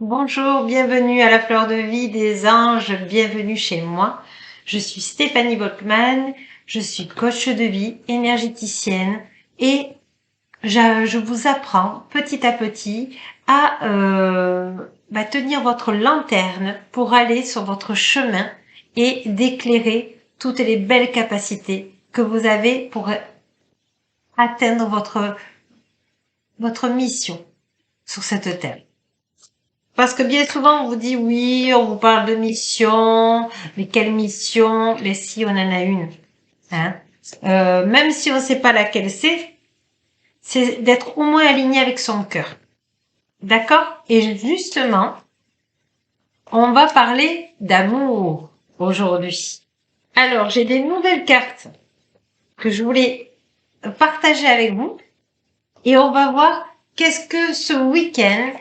Bonjour, bienvenue à la fleur de vie des anges, bienvenue chez moi. Je suis Stéphanie Volkmann, je suis coach de vie, énergéticienne et je vous apprends petit à petit à tenir votre lanterne pour aller sur votre chemin et d'éclairer toutes les belles capacités que vous avez pour atteindre votre mission sur cette terre. Parce que bien souvent, on vous dit oui, on vous parle de mission, mais quelle mission? Mais si, on en a une. Hein? Même si on ne sait pas laquelle c'est d'être au moins aligné avec son cœur. D'accord? Et justement, on va parler d'amour aujourd'hui. Alors, j'ai des nouvelles cartes que je voulais partager avec vous et on va voir qu'est-ce que ce week-end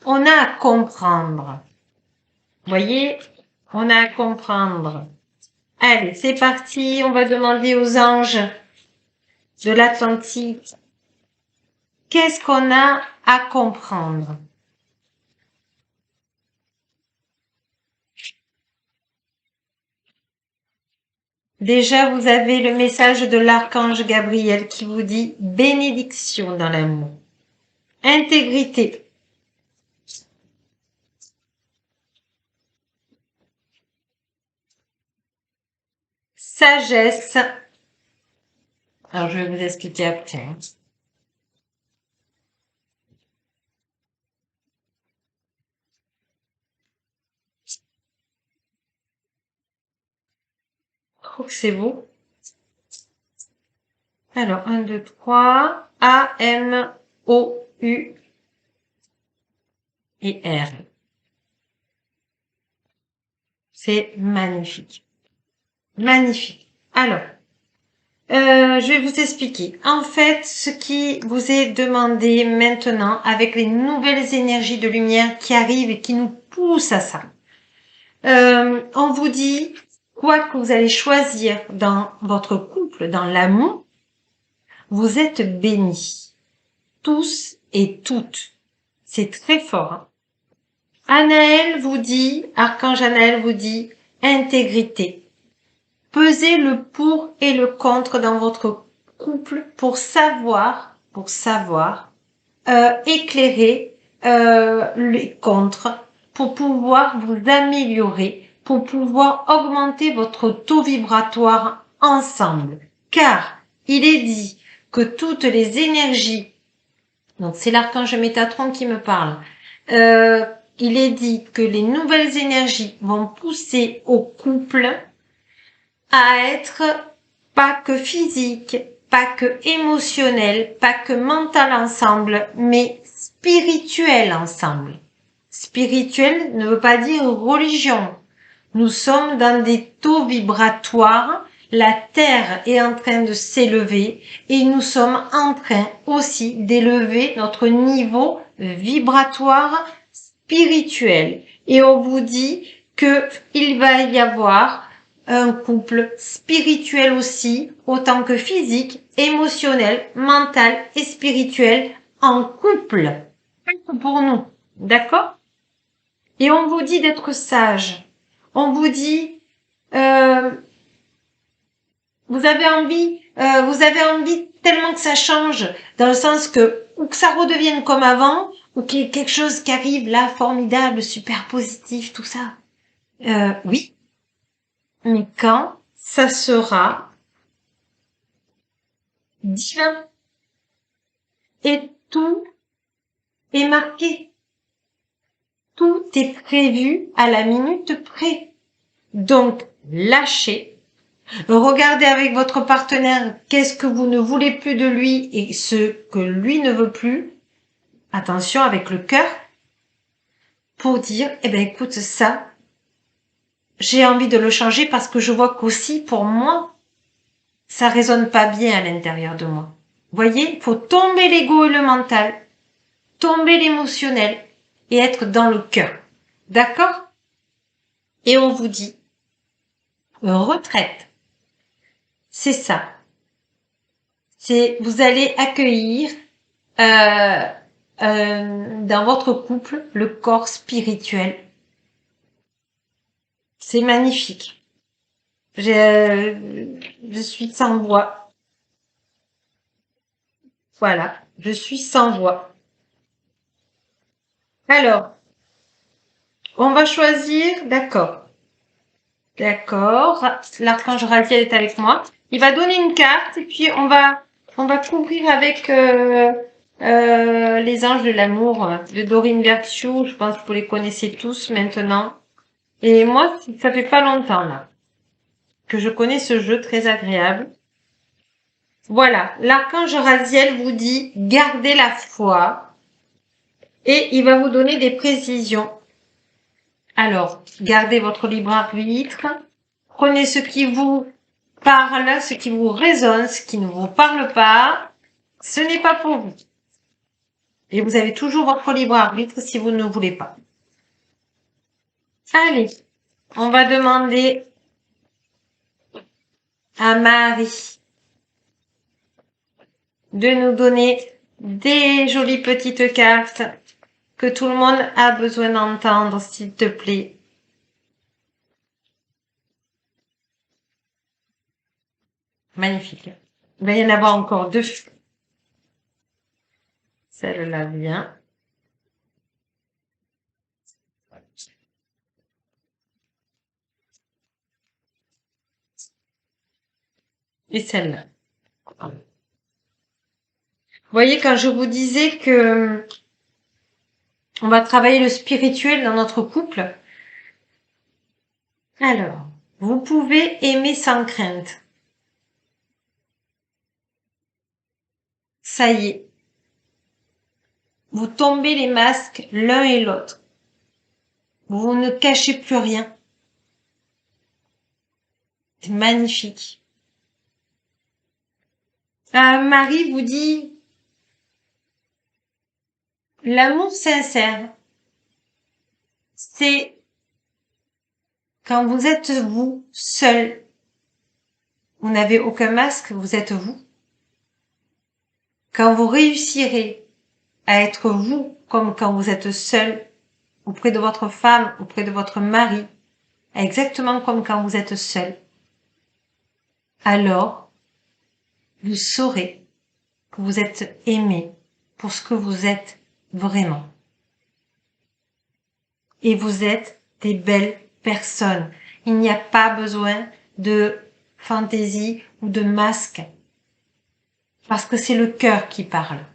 on a à comprendre. Vous voyez, on a à comprendre. Allez, c'est parti. On va demander aux anges de l'Atlantique. Qu'est-ce qu'on a à comprendre? Déjà, vous avez le message de l'archange Gabriel qui vous dit bénédiction dans l'amour. Intégrité. Sagesse. Alors, je vais vous expliquer après. Je trouve que c'est beau. Alors, 1, 2, 3. A, M, O, U et R. C'est magnifique. Magnifique. Alors, je vais vous expliquer. En fait, ce qui vous est demandé maintenant avec les nouvelles énergies de lumière qui arrivent et qui nous poussent à ça. On vous dit, quoi que vous allez choisir dans votre couple, dans l'amour, vous êtes bénis. Tous et toutes. C'est très fort. Hein. Anaël vous dit, Archange Anaël vous dit, intégrité. Pesez le pour et le contre dans votre couple pour savoir éclairer les contre, pour pouvoir vous améliorer, pour pouvoir augmenter votre taux vibratoire ensemble. Car il est dit que toutes les énergies, donc c'est l'archange Métatron qui me parle, il est dit que les nouvelles énergies vont pousser au couple à être pas que physique, pas que émotionnel, pas que mental ensemble, mais spirituel ensemble. Spirituel ne veut pas dire religion. Nous sommes dans des taux vibratoires, la Terre est en train de s'élever et nous sommes en train aussi d'élever notre niveau vibratoire spirituel. Et on vous dit que il va y avoir un couple spirituel aussi, autant que physique, émotionnel, mental et spirituel en couple. Pour nous. D'accord? Et on vous dit d'être sage. On vous dit, vous avez envie tellement que ça change, dans le sens ou que ça redevienne comme avant, ou qu'il y ait quelque chose qui arrive là, formidable, super positif, tout ça. Oui. Mais quand ça sera divin et tout est marqué. Tout est prévu à la minute près. Donc, lâchez. Regardez avec votre partenaire qu'est-ce que vous ne voulez plus de lui et ce que lui ne veut plus. Attention avec le cœur. Pour dire, eh ben, écoute, ça, j'ai envie de le changer parce que je vois qu'aussi, pour moi, ça résonne pas bien à l'intérieur de moi. Vous voyez, il faut tomber l'ego et le mental, tomber l'émotionnel et être dans le cœur. D'accord? Et on vous dit, retraite. C'est ça. C'est, vous allez accueillir dans votre couple le corps spirituel. C'est magnifique. Je suis sans voix. Voilà, je suis sans voix. Alors, on va choisir, d'accord. D'accord, l'archange Raziel est avec moi. Il va donner une carte et puis on va couvrir avec les anges de l'amour de Dorine Virtue. Je pense que vous les connaissez tous maintenant. Et moi, ça fait pas longtemps là que je connais ce jeu très agréable. Voilà, l'archange Raziel vous dit gardez la foi et il va vous donner des précisions. Alors, gardez votre libre arbitre, prenez ce qui vous parle, ce qui vous résonne, ce qui ne vous parle pas, ce n'est pas pour vous. Et vous avez toujours votre libre arbitre si vous ne voulez pas. Allez, on va demander à Marie de nous donner des jolies petites cartes que tout le monde a besoin d'entendre, s'il te plaît. Magnifique. Il va y en avoir encore deux. Celle-là vient. Et celle-là. Vous voyez, quand je vous disais que on va travailler le spirituel dans notre couple, alors, vous pouvez aimer sans crainte. Ça y est. Vous tombez les masques l'un et l'autre. Vous ne cachez plus rien. C'est magnifique. Marie vous dit l'amour sincère, c'est quand vous êtes vous seul. Vous n'avez aucun masque, vous êtes vous. Quand vous réussirez à être vous, comme quand vous êtes seul, auprès de votre femme, auprès de votre mari, exactement comme quand vous êtes seul, alors vous saurez que vous êtes aimé pour ce que vous êtes vraiment. Et vous êtes des belles personnes. Il n'y a pas besoin de fantaisie ou de masque, parce que c'est le cœur qui parle.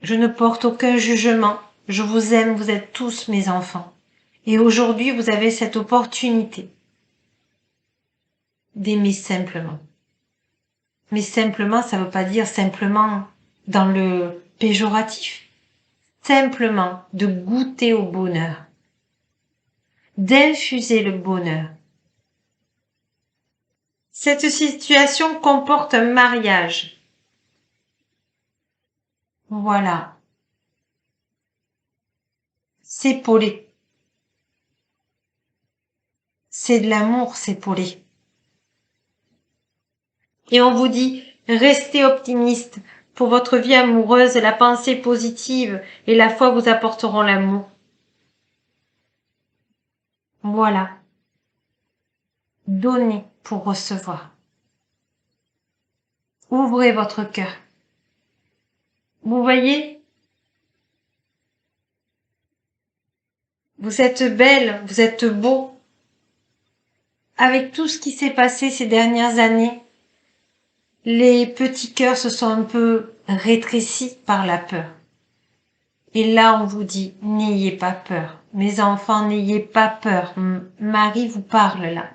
Je ne porte aucun jugement. Je vous aime, vous êtes tous mes enfants. Et aujourd'hui, vous avez cette opportunité d'aimer simplement. Mais simplement, ça ne veut pas dire simplement dans le péjoratif. Simplement de goûter au bonheur. D'infuser le bonheur. Cette situation comporte un mariage. Voilà. C'est polé. C'est de l'amour, c'est polé. Et on vous dit, restez optimiste. Pour votre vie amoureuse, la pensée positive et la foi vous apporteront l'amour. Voilà. Donnez pour recevoir. Ouvrez votre cœur. Vous voyez, vous êtes belle, vous êtes beau. Avec tout ce qui s'est passé ces dernières années, les petits cœurs se sont un peu rétrécis par la peur. Et là, on vous dit, n'ayez pas peur. Mes enfants, n'ayez pas peur. Marie vous parle là.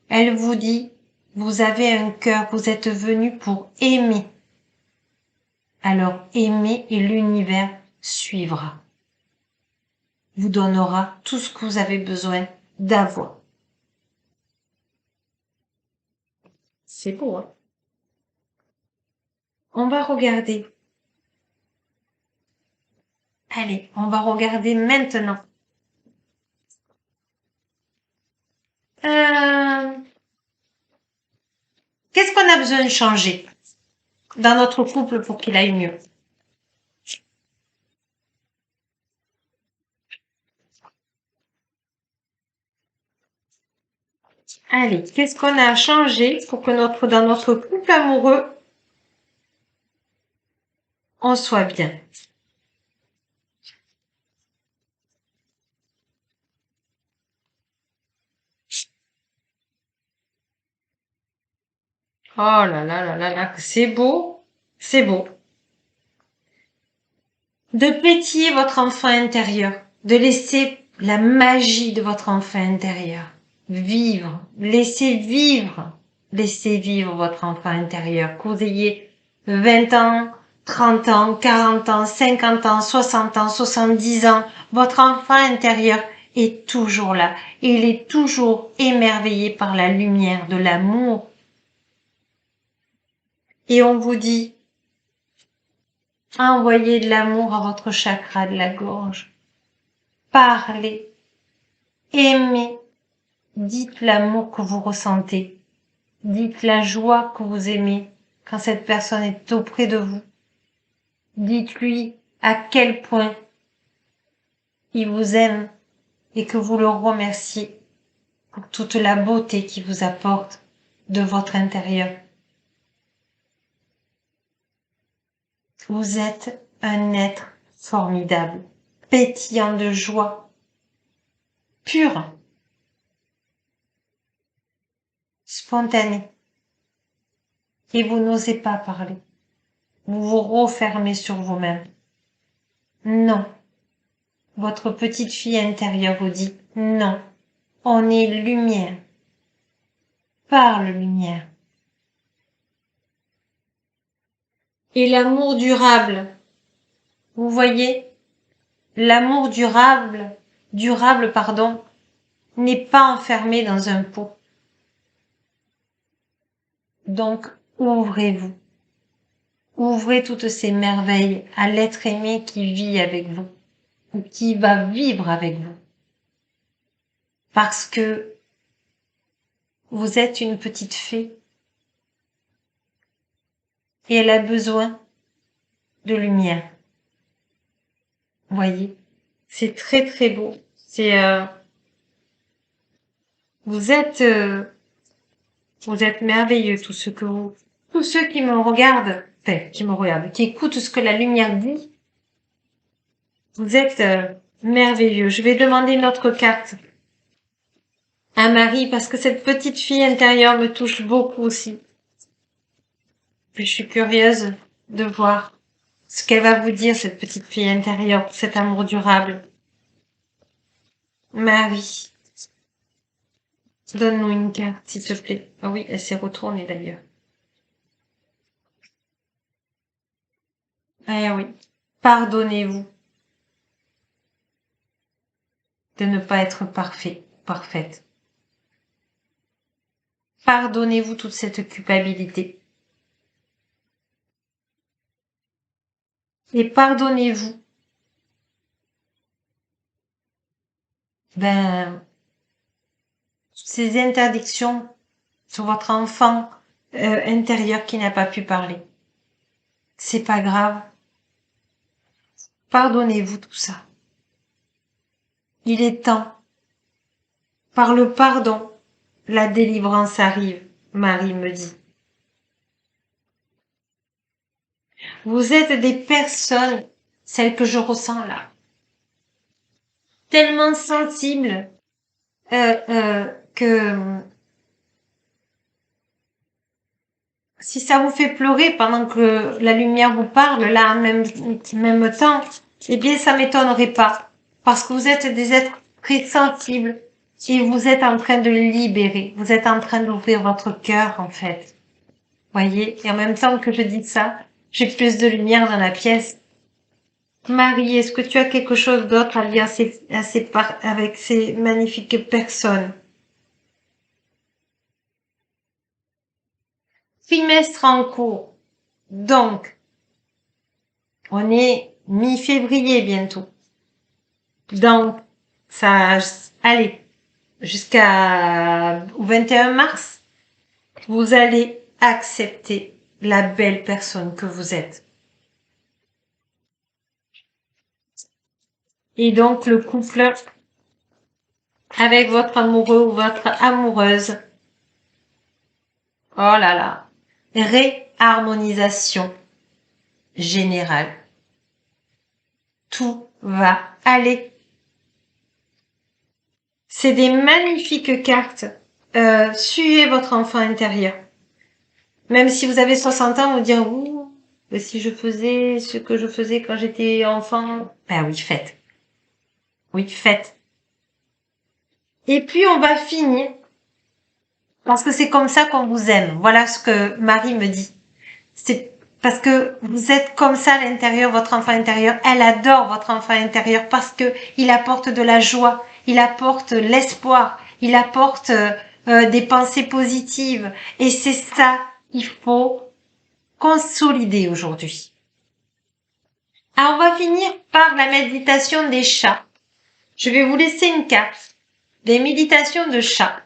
Elle vous dit, vous avez un cœur, vous êtes venu pour aimer. Alors aimez et l'univers suivra. Vous donnera tout ce que vous avez besoin d'avoir. C'est beau, hein? On va regarder. Allez, on va regarder maintenant. Qu'est-ce qu'on a besoin de changer dans notre couple pour qu'il aille mieux? Allez, qu'est-ce qu'on a changé pour que dans notre couple amoureux, on soit bien? Oh là là là là là, c'est beau, c'est beau. De pétiller votre enfant intérieur, de laisser la magie de votre enfant intérieur vivre, laissez vivre votre enfant intérieur, que vous ayez 20 ans, 30 ans, 40 ans, 50 ans, 60 ans, 70 ans, votre enfant intérieur est toujours là et il est toujours émerveillé par la lumière de l'amour. Et on vous dit, envoyez de l'amour à votre chakra de la gorge. Parlez, aimez, dites l'amour que vous ressentez, dites la joie que vous aimez quand cette personne est auprès de vous. Dites-lui à quel point il vous aime et que vous le remerciez pour toute la beauté qu'il vous apporte de votre intérieur. Vous êtes un être formidable, pétillant de joie, pur, spontané. Et vous n'osez pas parler. Vous vous refermez sur vous-même. Non. Votre petite fille intérieure vous dit non. On est lumière. Parle lumière. Et l'amour durable. Vous voyez, l'amour durable, pardon, n'est pas enfermé dans un pot. Donc, ouvrez-vous. Ouvrez toutes ces merveilles à l'être aimé qui vit avec vous ou qui va vivre avec vous. Parce que vous êtes une petite fée et elle a besoin de lumière. Voyez, c'est très très beau. C'est vous êtes merveilleux tous ceux qui me regardent, qui écoutent ce que la lumière dit. Vous êtes merveilleux. Je vais demander une autre carte à Marie parce que cette petite fille intérieure me touche beaucoup aussi. Puis je suis curieuse de voir ce qu'elle va vous dire, cette petite fille intérieure, cet amour durable. Marie, donne-nous une carte, s'il te plaît. Ah oui, elle s'est retournée d'ailleurs. Ah oui. Pardonnez-vous de ne pas être parfait, parfaite. Pardonnez-vous toute cette culpabilité. Et pardonnez-vous ces interdictions sur votre enfant intérieur qui n'a pas pu parler. C'est pas grave. Pardonnez-vous tout ça. Il est temps. Par le pardon, la délivrance arrive, Marie me dit. Vous êtes des personnes, celles que je ressens là, tellement sensibles que si ça vous fait pleurer pendant que la lumière vous parle, là, en même temps, eh bien, ça m'étonnerait pas. Parce que vous êtes des êtres très sensibles et vous êtes en train de libérer. Vous êtes en train d'ouvrir votre cœur, en fait. Voyez? Et en même temps que je dis ça, j'ai plus de lumière dans la pièce. Marie, est-ce que tu as quelque chose d'autre à dire avec ces magnifiques personnes? Trimestre en cours. Donc, on est mi-février bientôt. Donc, ça, allez, jusqu'au 21 mars, vous allez accepter la belle personne que vous êtes. Et donc, le couple avec votre amoureux ou votre amoureuse Oh là là. Réharmonisation générale. Tout va aller. C'est des magnifiques cartes. Suivez votre enfant intérieur. Même si vous avez 60 ans, vous dire, ouh, si je faisais ce que je faisais quand j'étais enfant, ben oui, faites. Oui, faites. Et puis, on va finir, parce que c'est comme ça qu'on vous aime. Voilà ce que Marie me dit. C'est parce que vous êtes comme ça à l'intérieur, votre enfant intérieur. Elle adore votre enfant intérieur parce que il apporte de la joie, il apporte l'espoir, il apporte des pensées positives. Et c'est ça qu'il faut consolider aujourd'hui. Alors, on va finir par la méditation des chats. Je vais vous laisser une carte des méditations de chats.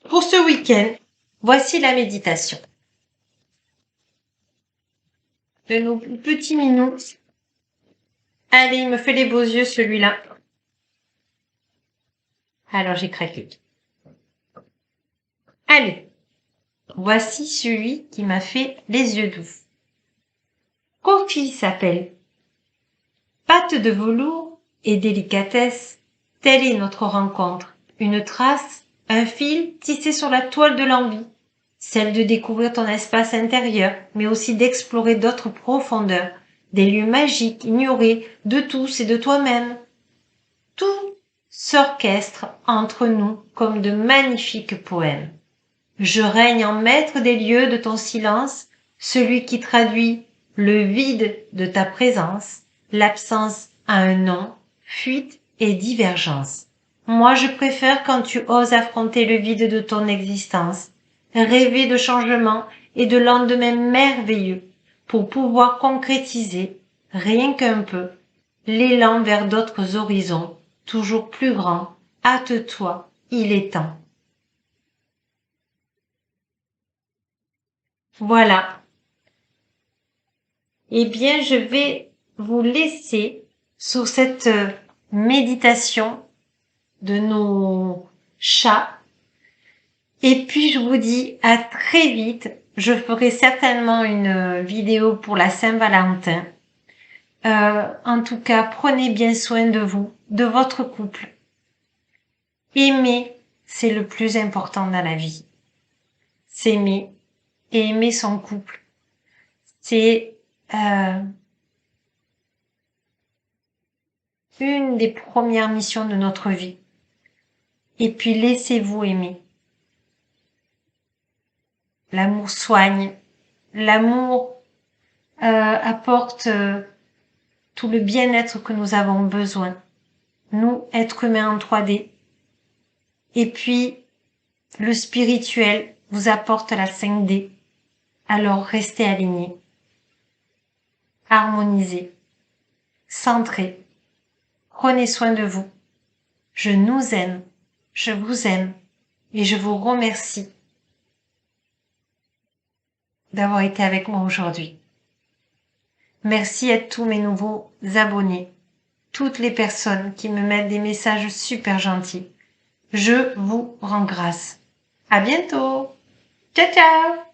Pour ce week-end, voici la méditation de nos petits minous. Allez, il me fait les beaux yeux celui-là. Alors j'ai craqué. Allez, voici celui qui m'a fait les yeux doux. Kofi s'appelle. Pâte de velours et délicatesse, telle est notre rencontre. Une trace, un fil tissé sur la toile de l'envie. Celle de découvrir ton espace intérieur, mais aussi d'explorer d'autres profondeurs, des lieux magiques ignorés de tous et de toi-même. Tout s'orchestre entre nous comme de magnifiques poèmes. Je règne en maître des lieux de ton silence, celui qui traduit le vide de ta présence, l'absence a un nom, fuite et divergence. Moi je préfère quand tu oses affronter le vide de ton existence, rêver de changement et de lendemains merveilleux pour pouvoir concrétiser, rien qu'un peu, l'élan vers d'autres horizons, toujours plus grands. Hâte-toi, il est temps. Voilà. Eh bien, je vais vous laisser sur cette méditation de nos chats. Et puis, je vous dis à très vite. Je ferai certainement une vidéo pour la Saint-Valentin. En tout cas, prenez bien soin de vous, de votre couple. Aimer, c'est le plus important dans la vie. S'aimer et aimer son couple. C'est une des premières missions de notre vie. Et puis laissez-vous aimer. L'amour soigne. L'amour apporte tout le bien-être que nous avons besoin. Nous, êtres humains en 3D. Et puis, le spirituel vous apporte la 5D. Alors restez alignés. Harmonisez. Centrez. Prenez soin de vous. Je nous aime. Je vous aime. Et je vous remercie d'avoir été avec moi aujourd'hui. Merci à tous mes nouveaux abonnés, toutes les personnes qui me mettent des messages super gentils. Je vous rends grâce. À bientôt. Ciao, ciao!